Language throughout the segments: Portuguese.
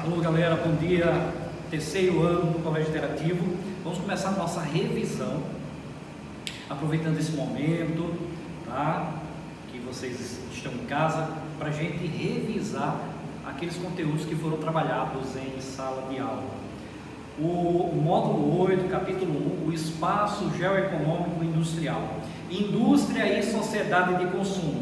Alô galera, bom dia, terceiro ano do Colégio Interativo. Vamos começar a nossa revisão, aproveitando esse momento, tá? Que vocês estão em casa, para a gente revisar aqueles conteúdos que foram trabalhados em sala de aula. O módulo 8, capítulo 1, o espaço geoeconômico industrial. Indústria e sociedade de consumo.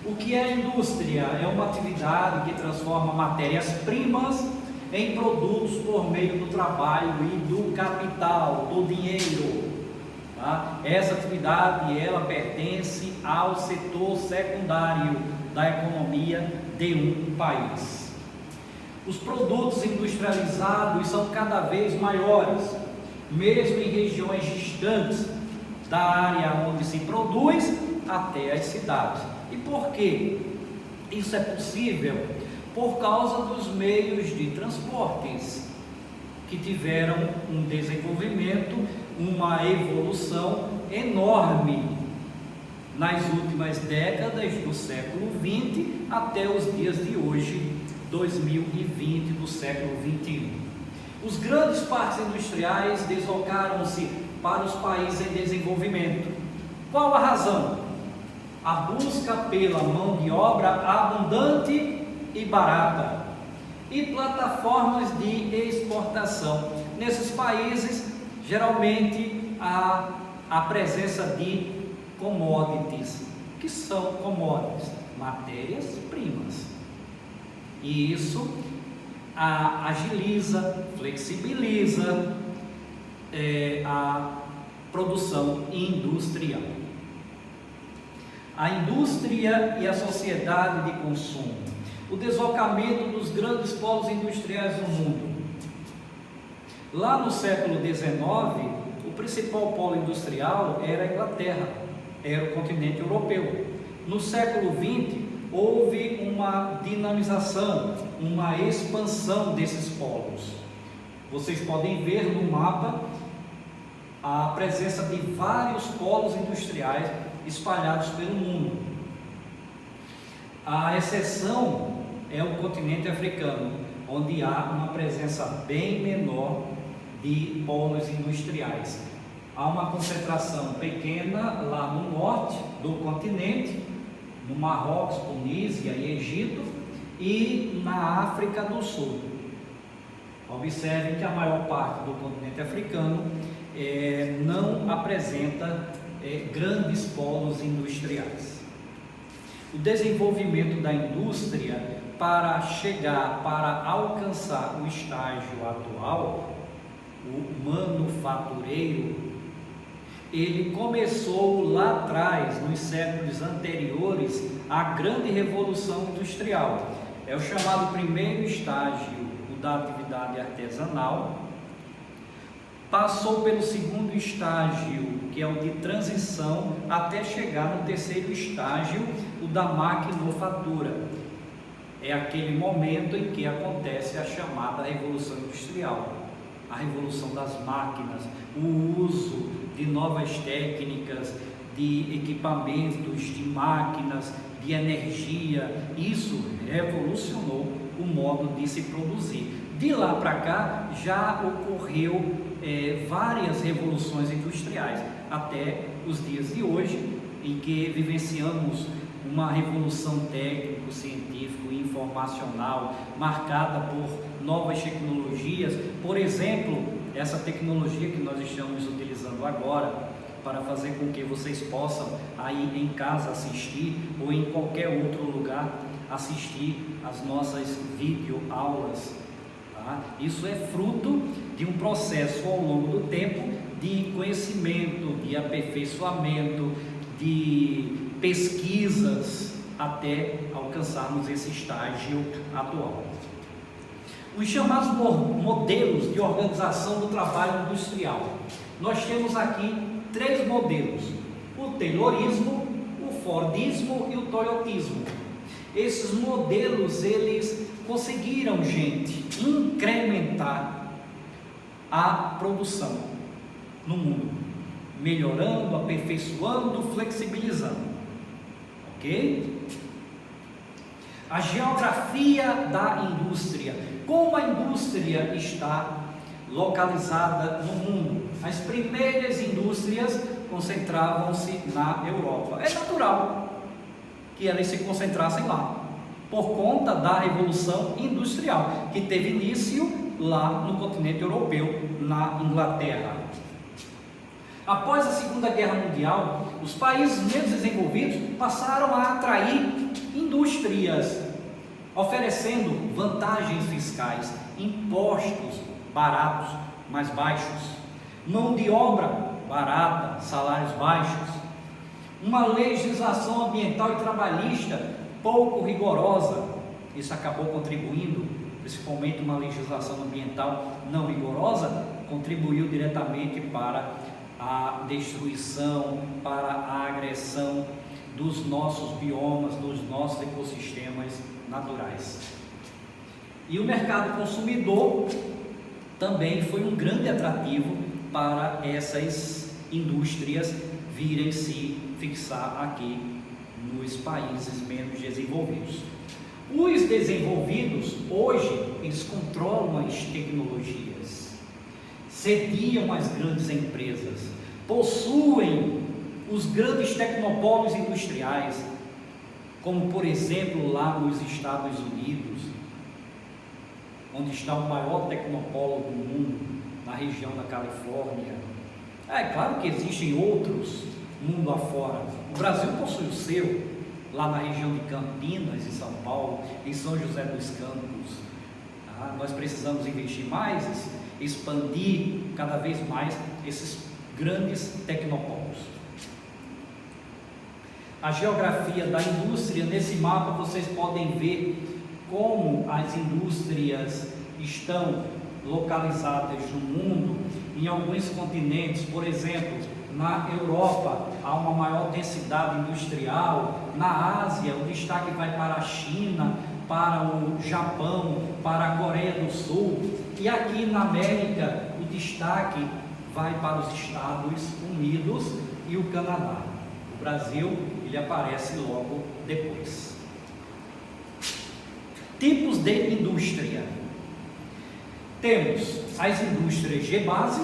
O que é indústria? É uma atividade que transforma matérias-primas em produtos por meio do trabalho e do capital, do dinheiro. Tá? Essa atividade ela pertence ao setor secundário da economia de um país. Os produtos industrializados são cada vez maiores, mesmo em regiões distantes da área onde se produz até as cidades. E por que isso é possível? Por causa dos meios de transportes que tiveram um desenvolvimento, uma evolução enorme nas últimas décadas do século XX até os dias de hoje, 2020, do século XXI. Os grandes parques industriais deslocaram-se para os países em desenvolvimento. Qual a razão? A busca pela mão de obra abundante e barata e plataformas de exportação. Nesses países, geralmente, há a presença de commodities. O que são commodities? Matérias-primas. E isso agiliza, flexibiliza a produção industrial. A indústria e a sociedade de consumo. O deslocamento dos grandes polos industriais no mundo. Lá no século XIX, o principal polo industrial era a Inglaterra, era o continente europeu. No século XX, houve uma dinamização, uma expansão desses polos. Vocês podem ver no mapa a presença de vários polos industriais espalhados pelo mundo. A exceção é o continente africano, onde há uma presença bem menor de polos industriais. Há uma concentração pequena lá no norte do continente, no Marrocos, Tunísia e Egito, e na África do Sul. Observem que a maior parte do continente africano não apresenta grandes polos industriais. O desenvolvimento da indústria para alcançar o estágio atual, o manufatureiro, ele começou lá atrás, nos séculos anteriores à grande revolução industrial. É o chamado primeiro estágio, o da atividade artesanal. Passou pelo segundo estágio, que é o de transição, até chegar no terceiro estágio, o da maquinofatura. É aquele momento em que acontece a chamada Revolução Industrial, a revolução das máquinas, o uso de novas técnicas, de equipamentos, de máquinas, de energia. Isso revolucionou o modo de se produzir. De lá para cá já ocorreu várias revoluções industriais, até os dias de hoje, em que vivenciamos uma revolução técnico-científico e informacional marcada por novas tecnologias. Por exemplo, essa tecnologia que nós estamos utilizando agora para fazer com que vocês possam aí em casa assistir ou em qualquer outro lugar assistir as nossas videoaulas. Isso é fruto de um processo ao longo do tempo de conhecimento, de aperfeiçoamento, de pesquisas até alcançarmos esse estágio atual. Os chamados modelos de organização do trabalho industrial. Nós temos aqui 3 modelos: o Taylorismo, o Fordismo e o Toyotismo. Esses modelos, eles conseguiram, gente, incrementar a produção no mundo, melhorando, aperfeiçoando, flexibilizando, ok? A geografia da indústria, como a indústria está localizada no mundo. As primeiras indústrias concentravam-se na Europa. É natural que elas se concentrassem lá, por conta da Revolução Industrial, que teve início lá no continente europeu, na Inglaterra. Após a Segunda Guerra Mundial, os países menos desenvolvidos passaram a atrair indústrias, oferecendo vantagens fiscais, impostos baratos, mais baixos, mão de obra barata, salários baixos, uma legislação ambiental e trabalhista pouco rigorosa. Isso acabou contribuindo, principalmente uma legislação ambiental não rigorosa, contribuiu diretamente para a destruição, para a agressão dos nossos biomas, dos nossos ecossistemas naturais. E o mercado consumidor também foi um grande atrativo para essas indústrias virem se fixar aqui nos países menos desenvolvidos. Os desenvolvidos, hoje, eles controlam as tecnologias, sediam as grandes empresas, possuem os grandes tecnopólios industriais, como por exemplo lá nos Estados Unidos, onde está o maior tecnopolo do mundo, na região da Califórnia. É claro que existem outros mundo afora. O Brasil possui o seu, lá na região de Campinas, em São Paulo, em São José dos Campos. Nós precisamos investir mais, expandir cada vez mais esses grandes tecnopolos. A geografia da indústria, nesse mapa vocês podem ver como as indústrias estão localizadas no mundo, em alguns continentes. Por exemplo, na Europa há uma maior densidade industrial, na Ásia o destaque vai para a China, para o Japão, para a Coreia do Sul, e aqui na América o destaque vai para os Estados Unidos e o Canadá. O Brasil, ele aparece logo depois. Tipos de indústria. Temos as indústrias de base,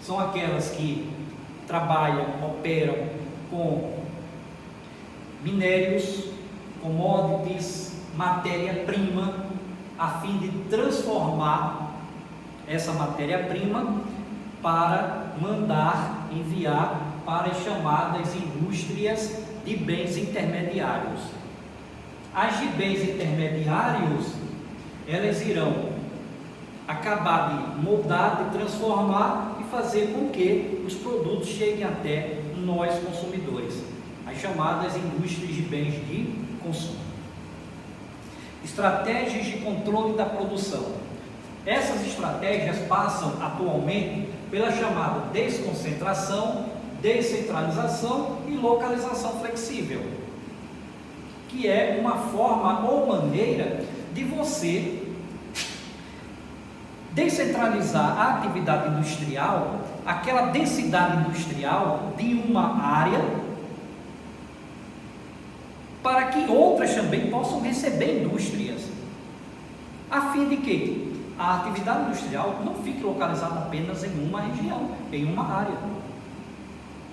são aquelas que trabalham, operam com minérios, commodities, matéria-prima, a fim de transformar essa matéria-prima para mandar, enviar para as chamadas indústrias de bens intermediários. As de bens intermediários, elas irão acabar de moldar, de transformar e fazer com que os produtos cheguem até nós consumidores, as chamadas indústrias de bens de consumo. Estratégias de controle da produção. Essas estratégias passam atualmente pela chamada desconcentração, descentralização e localização flexível, que é uma forma ou maneira de você descentralizar a atividade industrial, aquela densidade industrial de uma área, para que outras também possam receber indústrias, a fim de que a atividade industrial não fique localizada apenas em uma região, em uma área.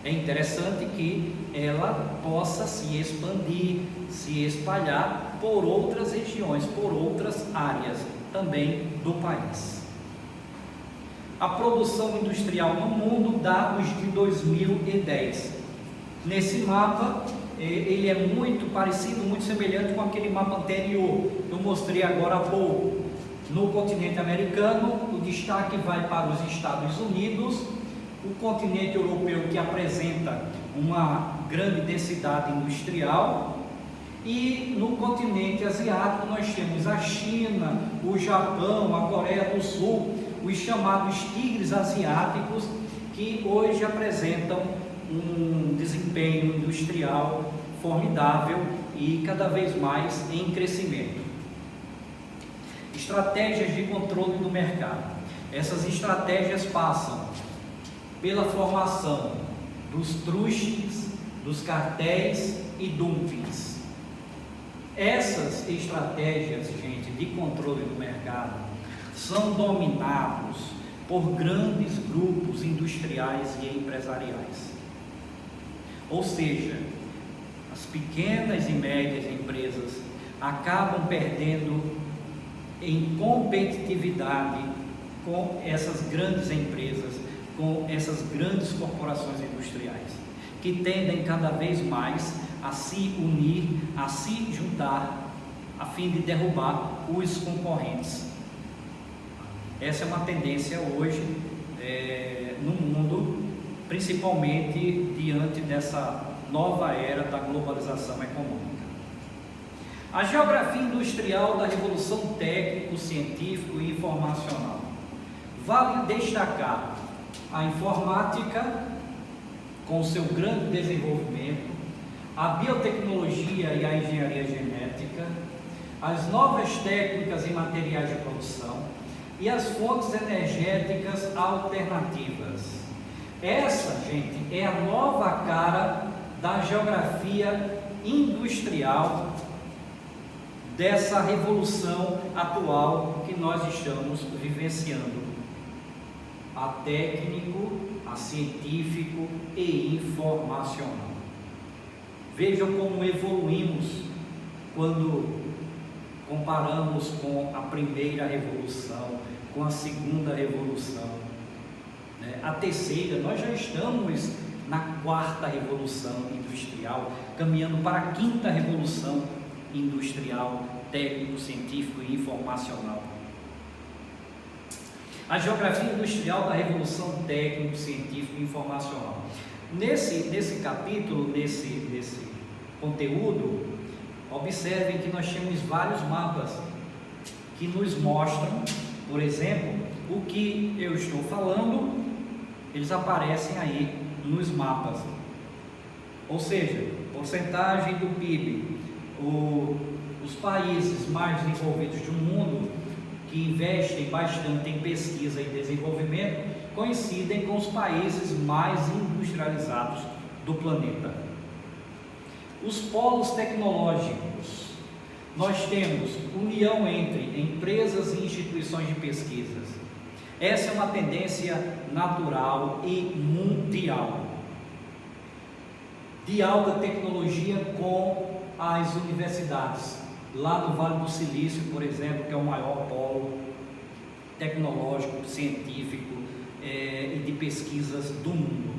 É interessante que ela possa se expandir, se espalhar por outras regiões, por outras áreas também do país. A produção industrial no mundo, dados de 2010. Nesse mapa, ele é muito parecido, muito semelhante com aquele mapa anterior, eu mostrei agora há pouco. No continente americano, o destaque vai para os Estados Unidos, o continente europeu, que apresenta uma grande densidade industrial, e no continente asiático nós temos a China, o Japão, a Coreia do Sul, os chamados tigres asiáticos, que hoje apresentam um desempenho industrial formidável e cada vez mais em crescimento. Estratégias de controle do mercado. Essas estratégias passam pela formação dos trustes, dos cartéis e dumpings. Essas estratégias, gente, de controle do mercado são dominados por grandes grupos industriais e empresariais. Ou seja, as pequenas e médias empresas acabam perdendo em competitividade com essas grandes empresas, com essas grandes corporações industriais, que tendem cada vez mais a se unir, a se juntar, a fim de derrubar os concorrentes. Essa é uma tendência hoje no mundo, principalmente diante dessa nova era da globalização econômica. A geografia industrial da revolução técnico-científico e informacional. Vale destacar a informática, com seu grande desenvolvimento, a biotecnologia e a engenharia genética, as novas técnicas e materiais de produção e as fontes energéticas alternativas. Essa, gente, é a nova cara da geografia industrial dessa revolução atual que nós estamos vivenciando. A técnico, a científico e informacional. Vejam como evoluímos quando comparamos com a primeira revolução, com a segunda revolução, né? A terceira, nós já estamos na quarta revolução industrial, caminhando para a quinta revolução industrial, técnico, científico e informacional. A geografia industrial da revolução técnico, científico e informacional. Nesse capítulo, nesse conteúdo, observem que nós temos vários mapas que nos mostram, por exemplo, o que eu estou falando, eles aparecem aí nos mapas. Ou seja, porcentagem do PIB, os países mais desenvolvidos do mundo, que investem bastante em pesquisa e desenvolvimento, coincidem com os países mais industrializados do planeta. Os polos tecnológicos. Nós temos união entre empresas e instituições de pesquisas. Essa é uma tendência natural e mundial. De alta tecnologia com as universidades. Lá no Vale do Silício, por exemplo, que é o maior polo tecnológico, científico e de pesquisas do mundo.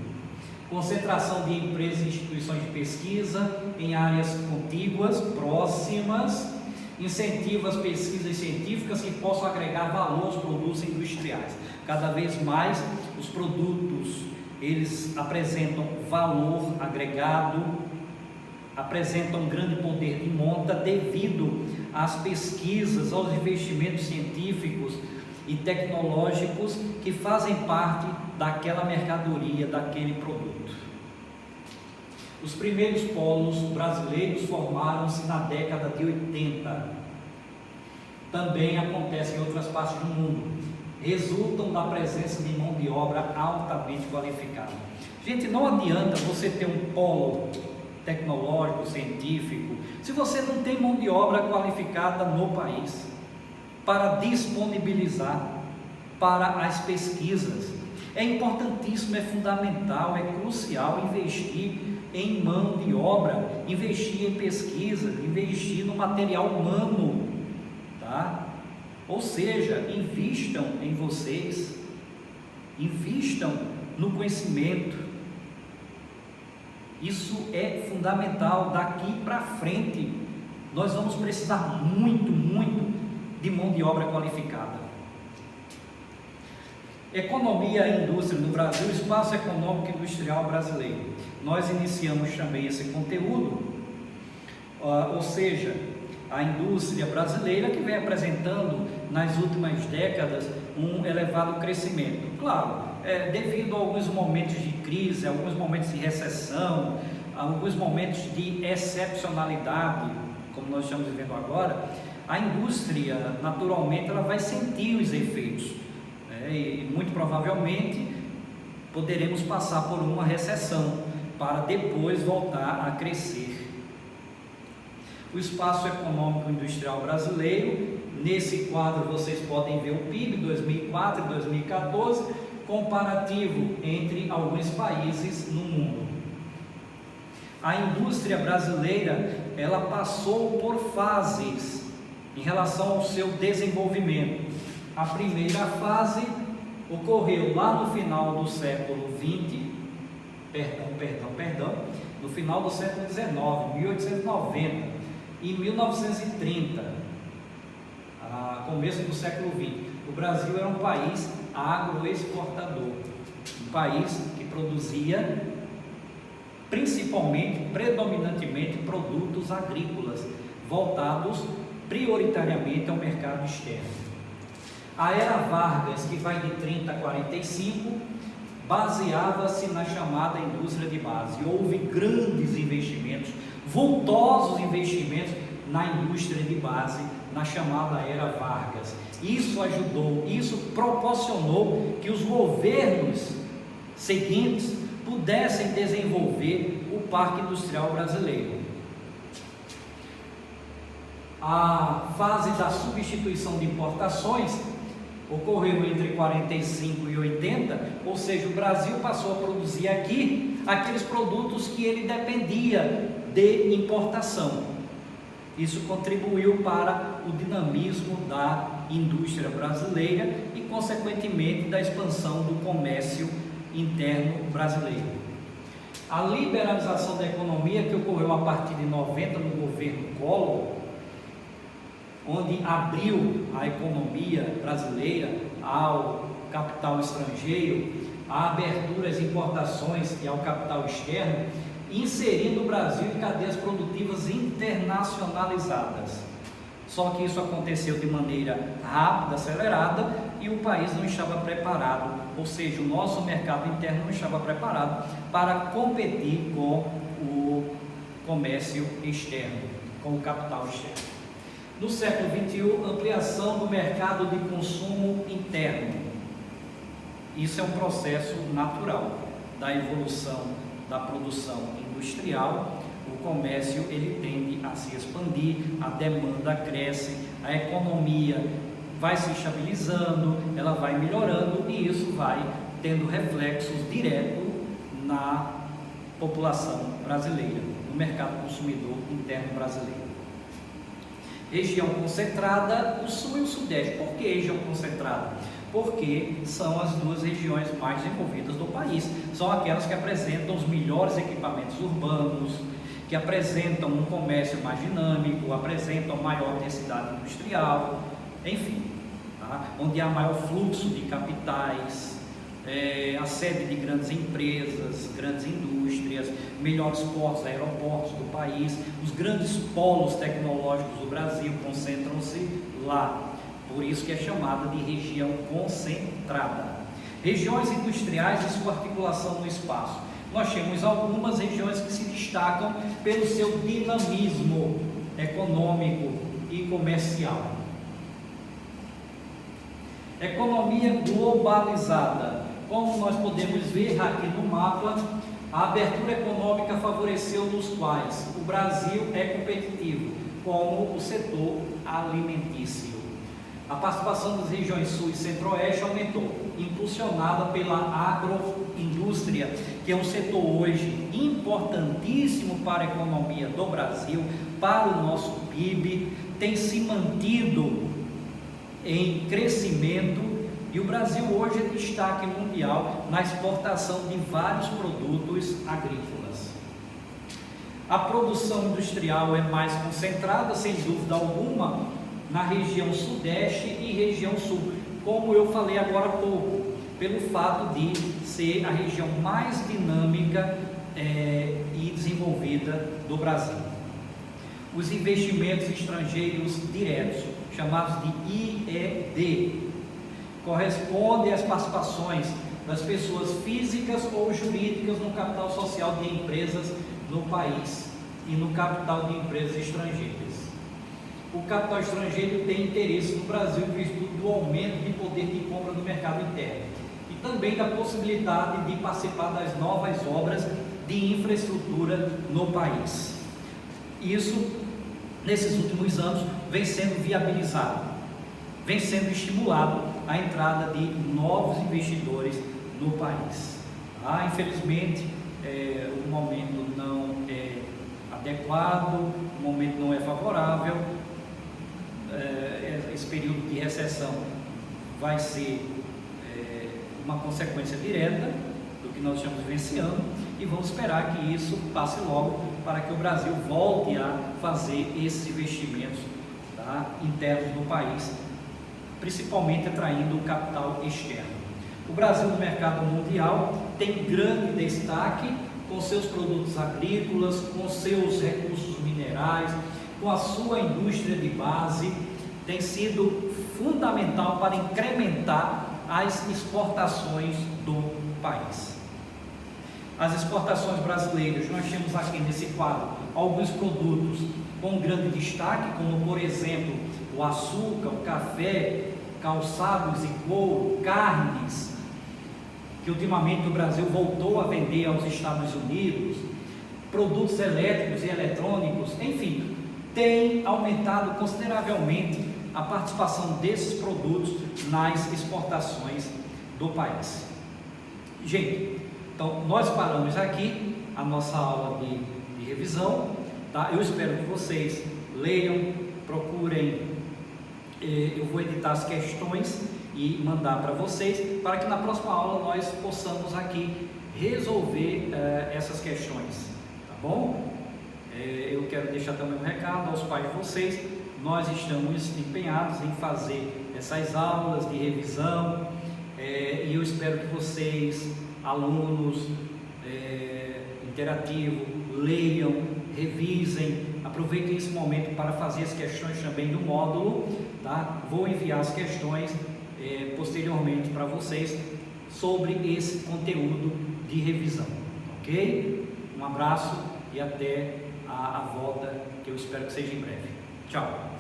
Concentração de empresas e instituições de pesquisa em áreas contíguas, próximas, incentiva as pesquisas científicas que possam agregar valor aos produtos industriais. Cada vez mais os produtos, eles apresentam valor agregado, apresentam um grande poder de monta devido às pesquisas, aos investimentos científicos e tecnológicos que fazem parte daquela mercadoria, daquele produto. Os primeiros polos brasileiros formaram-se na década de 80. Também acontece em outras partes do mundo. Resultam da presença de mão de obra altamente qualificada. Gente, não adianta você ter um polo tecnológico, científico, se você não tem mão de obra qualificada no país para disponibilizar para as pesquisas. É importantíssimo, é fundamental, é crucial investir em mão de obra, investir em pesquisa, investir no material humano, tá? Ou seja, invistam em vocês, invistam no conhecimento. Isso é fundamental. Daqui para frente nós vamos precisar muito de mão de obra qualificada. Economia e indústria no Brasil, espaço econômico e industrial brasileiro. Nós iniciamos também esse conteúdo, ou seja, a indústria brasileira que vem apresentando nas últimas décadas um elevado crescimento. Claro, devido a alguns momentos de crise, alguns momentos de recessão, alguns momentos de excepcionalidade, como nós estamos vivendo agora, a indústria, naturalmente, ela vai sentir os efeitos, e muito provavelmente poderemos passar por uma recessão para depois voltar a crescer. o espaço econômico industrial brasileiro. Nesse quadro vocês podem ver o PIB 2004 e 2014, comparativo entre alguns países no mundo. A indústria brasileira, ela passou por fases em relação ao seu desenvolvimento. A primeira fase ocorreu lá no final do século XX, no final do século XIX, 1890 e 1930, começo do século XX. O Brasil era um país agroexportador, um país que produzia principalmente, predominantemente, produtos agrícolas, voltados prioritariamente ao mercado externo. A era Vargas, que vai de 30 a 45, baseava-se na chamada indústria de base. Houve grandes investimentos, vultosos investimentos na indústria de base, na chamada era Vargas. Isso ajudou, isso proporcionou que os governos seguintes pudessem desenvolver o parque industrial brasileiro. A fase da substituição de importações ocorreu entre 45 e 80, ou seja, o Brasil passou a produzir aqui aqueles produtos que ele dependia de importação. Isso contribuiu para o dinamismo da indústria brasileira e, consequentemente, da expansão do comércio interno brasileiro. A liberalização da economia, que ocorreu a partir de 90 no governo Collor, onde abriu a economia brasileira ao capital estrangeiro, a abertura às importações e ao capital externo, inserindo o Brasil em cadeias produtivas internacionalizadas. Só que isso aconteceu de maneira rápida, acelerada, e o país não estava preparado, ou seja, o nosso mercado interno não estava preparado para competir com o comércio externo, com o capital externo. No século XXI, ampliação do mercado de consumo interno. Isso é um processo natural da evolução da produção industrial. O comércio ele tende a se expandir, a demanda cresce, a economia vai se estabilizando, ela vai melhorando e isso vai tendo reflexos diretos na população brasileira, no mercado consumidor interno brasileiro. Região concentrada, o sul e o sudeste. Por que região concentrada? Porque são as duas regiões mais desenvolvidas do país, são aquelas que apresentam os melhores equipamentos urbanos, que apresentam um comércio mais dinâmico, apresentam maior densidade industrial, enfim, tá? Onde há maior fluxo de capitais, a sede de grandes empresas, grandes indústrias, melhores portos, aeroportos do país, os grandes polos tecnológicos do Brasil concentram-se lá. Por isso que é chamada de região concentrada. Regiões industriais e sua articulação no espaço. Nós temos algumas regiões que se destacam pelo seu dinamismo econômico e comercial. Economia globalizada. Como nós podemos ver aqui no mapa, a abertura econômica favoreceu nos quais o Brasil é competitivo, como o setor alimentício. A participação das regiões sul e centro-oeste aumentou, impulsionada pela agroindústria, que é um setor hoje importantíssimo para a economia do Brasil, para o nosso PIB, tem se mantido em crescimento e o Brasil hoje é destaque mundial na exportação de vários produtos agrícolas. A produção industrial é mais concentrada, sem dúvida alguma, na região sudeste e região sul, como eu falei agora há pouco, pelo fato de ser a região mais dinâmica e desenvolvida do Brasil. Os investimentos estrangeiros diretos, chamados de IED, correspondem às participações das pessoas físicas ou jurídicas no capital social de empresas no país e no capital de empresas estrangeiras. O capital estrangeiro tem interesse no Brasil em virtude do aumento de poder de compra do mercado interno e também da possibilidade de participar das novas obras de infraestrutura no país. Isso nesses últimos anos, vem sendo viabilizado, vem sendo estimulado a entrada de novos investidores no país. Infelizmente, o momento não é adequado, o momento não é favorável, esse período de recessão vai ser uma consequência direta do que nós estamos vivenciando, e vamos esperar que isso passe logo para que o Brasil volte a fazer esses investimentos, internos no país, principalmente atraindo o capital externo. O Brasil no mercado mundial tem grande destaque com seus produtos agrícolas, com seus recursos minerais, com a sua indústria de base, tem sido fundamental para incrementar as exportações do país. As exportações brasileiras, nós temos aqui nesse quadro alguns produtos com grande destaque, como por exemplo o açúcar, o café, calçados e couro, carnes, que ultimamente o Brasil voltou a vender aos Estados Unidos, produtos elétricos e eletrônicos, enfim, tem aumentado consideravelmente a participação desses produtos nas exportações do país. Gente, então nós paramos aqui a nossa aula de revisão, Eu espero que vocês leiam, procurem, eu vou editar as questões e mandar para vocês, para que na próxima aula nós possamos aqui resolver essas questões, tá bom? Eu quero deixar também um recado aos pais de vocês. Nós estamos empenhados em fazer essas aulas de revisão, e eu espero que vocês, alunos, interativo, leiam, revisem, aproveitem esse momento para fazer as questões também do módulo, tá? Vou enviar as questões posteriormente para vocês sobre esse conteúdo de revisão, ok? Um abraço e até a volta, que eu espero que seja em breve. Tchau!